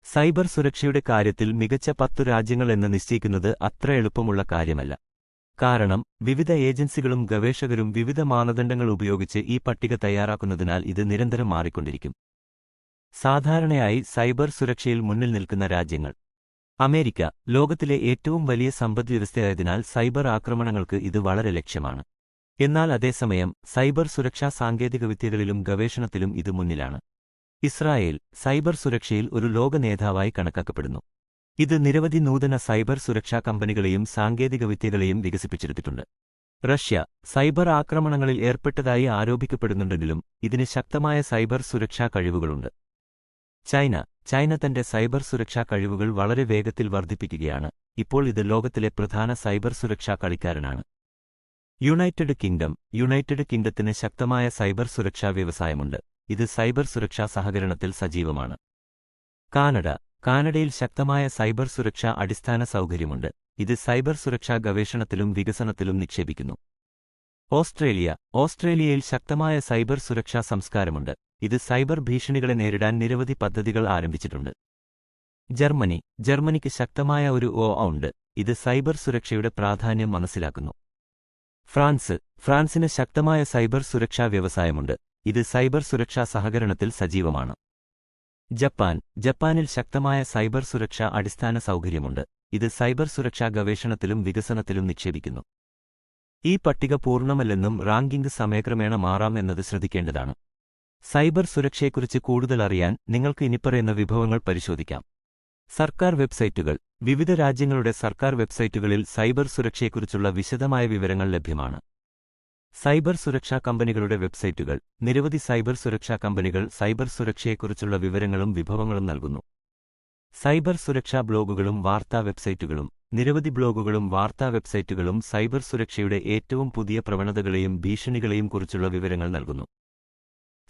Cyber സുരക്ഷയുടെ കാര്യത്തിൽ മികച്ച 10 രാജ്യങ്ങൾ എന്ന് നിശ്ചയിക്കുന്നത് അത്ര എളുപ്പമുള്ള കാര്യമല്ല. കാരണം വിവിധ ഏജൻസികളും ഗവേഷകരും വിവിധ മാനദണ്ഡങ്ങൾ ഉപയോഗിച്ച് ഈ പട്ടിക തയ്യാറാക്കുന്നതിനാൽ ഇത് നിരന്തരം മാറിക്കൊണ്ടിരിക്കും. സാധാരണയായി സൈബർ സുരക്ഷയിൽ മുന്നിൽ നിൽക്കുന്ന രാജ്യങ്ങൾ. അമേരിക്ക, ലോകത്തിലെ ഏറ്റവും വലിയ സമ്പദ്വ്യവസ്ഥയായതിനാൽ സൈബർ ആക്രമണങ്ങൾക്ക് ഇത് വളരെ ലക്ഷ്യമാണ്. എന്നാൽ അതേസമയം സൈബർ സുരക്ഷാ സാങ്കേതികവിദ്യകളിലും ഗവേഷണത്തിലും ഇത് മുന്നിലാണ്. ഇസ്രായേൽ സൈബർ സുരക്ഷയിൽ ഒരു ലോക നേതാവായി കണക്കാക്കപ്പെടുന്നു. ഇത് നിരവധി നൂതന സൈബർ സുരക്ഷാ കമ്പനികളെയും സാങ്കേതികവിദ്യകളെയും വികസിപ്പിച്ചെടുത്തിട്ടുണ്ട്. റഷ്യ സൈബർ ആക്രമണങ്ങളിൽ ഏർപ്പെട്ടതായി ആരോപിക്കപ്പെടുന്നുണ്ടെങ്കിലും ഇതിന് ശക്തമായ സൈബർ സുരക്ഷാ കഴിവുകളുണ്ട്. ചൈന തന്റെ സൈബർ സുരക്ഷാ കഴിവുകൾ വളരെ വേഗത്തിൽ വർദ്ധിപ്പിക്കുകയാണ്. ഇപ്പോൾ ഇത് ലോകത്തിലെ പ്രധാന സൈബർ സുരക്ഷാ കളിക്കാരനാണ്. യുണൈറ്റഡ് കിങ്ഡത്തിന് ശക്തമായ സൈബർ സുരക്ഷാ വ്യവസായമുണ്ട്. ഇത് സൈബർ സുരക്ഷാ സഹകരണത്തിൽ സജീവമാണ്. കാനഡയിൽ ശക്തമായ സൈബർ സുരക്ഷാ അടിസ്ഥാന സൗകര്യമുണ്ട്. ഇത് സൈബർ സുരക്ഷാ ഗവേഷണത്തിലും വികസനത്തിലും നിക്ഷേപിക്കുന്നു. ഓസ്ട്രേലിയയിൽ ശക്തമായ സൈബർ സുരക്ഷാ സംസ്കാരമുണ്ട്. ഇത് സൈബർ ഭീഷണികളെ നേരിടാൻ നിരവധി പദ്ധതികൾ ആരംഭിച്ചിട്ടുണ്ട്. ജർമ്മനിക്ക് ശക്തമായ ഒരു ഉണ്ട്. ഇത് സൈബർ സുരക്ഷയുടെ പ്രാധാന്യം മനസ്സിലാക്കുന്നു. ഫ്രാൻസിന് ശക്തമായ സൈബർ സുരക്ഷാ വ്യവസായമുണ്ട്. ഇത് സൈബർ സുരക്ഷാ സഹകരണത്തിൽ സജീവമാണ്. ജപ്പാനിൽ ശക്തമായ സൈബർ സുരക്ഷാ അടിസ്ഥാന സൗകര്യമുണ്ട്. ഇത് സൈബർ സുരക്ഷാ ഗവേഷണത്തിലും വികസനത്തിലും നിക്ഷേപിക്കുന്നു. ഈ പട്ടിക പൂർണ്ണമല്ലെന്നും റാങ്കിംഗ് സമയക്രമേണ മാറാം എന്നത് ശ്രദ്ധിക്കേണ്ടതാണ്. സൈബർ സുരക്ഷയെക്കുറിച്ച് കൂടുതൽ അറിയാൻ നിങ്ങൾക്ക് ഇനിപ്പറയുന്ന വിഭവങ്ങൾ പരിശോധിക്കാം. സർക്കാർ വെബ്സൈറ്റുകൾ. വിവിധ രാജ്യങ്ങളുടെ സർക്കാർ വെബ്സൈറ്റുകളിൽ സൈബർ സുരക്ഷയെക്കുറിച്ചുള്ള വിശദമായ വിവരങ്ങൾ ലഭ്യമാണ്. സൈബർ സുരക്ഷാ കമ്പനികളുടെ വെബ്സൈറ്റുകൾ. നിരവധി സൈബർ സുരക്ഷാ കമ്പനികൾ സൈബർ സുരക്ഷയെക്കുറിച്ചുള്ള വിവരങ്ങളും വിഭവങ്ങളും നൽകുന്നു. സൈബർ സുരക്ഷാ ബ്ലോഗുകളും വാർത്താ വെബ്സൈറ്റുകളും. നിരവധി ബ്ലോഗുകളും വാർത്താ വെബ്സൈറ്റുകളും സൈബർ സുരക്ഷയുടെ ഏറ്റവും പുതിയ പ്രവണതകളെയും ഭീഷണികളെയും കുറിച്ചുള്ള വിവരങ്ങൾ നൽകുന്നു.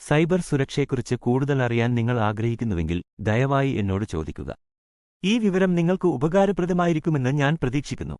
സൈബർ സുരക്ഷയെക്കുറിച്ച് കൂടുതൽ അറിയാൻ നിങ്ങൾ ആഗ്രഹിക്കുന്നുവെങ്കിൽ ദയവായി എന്നോട് ചോദിക്കുക. ഈ വിവരം നിങ്ങൾക്ക് ഉപകാരപ്രദമായിരിക്കുമെന്ന് ഞാൻ പ്രതീക്ഷിക്കുന്നു.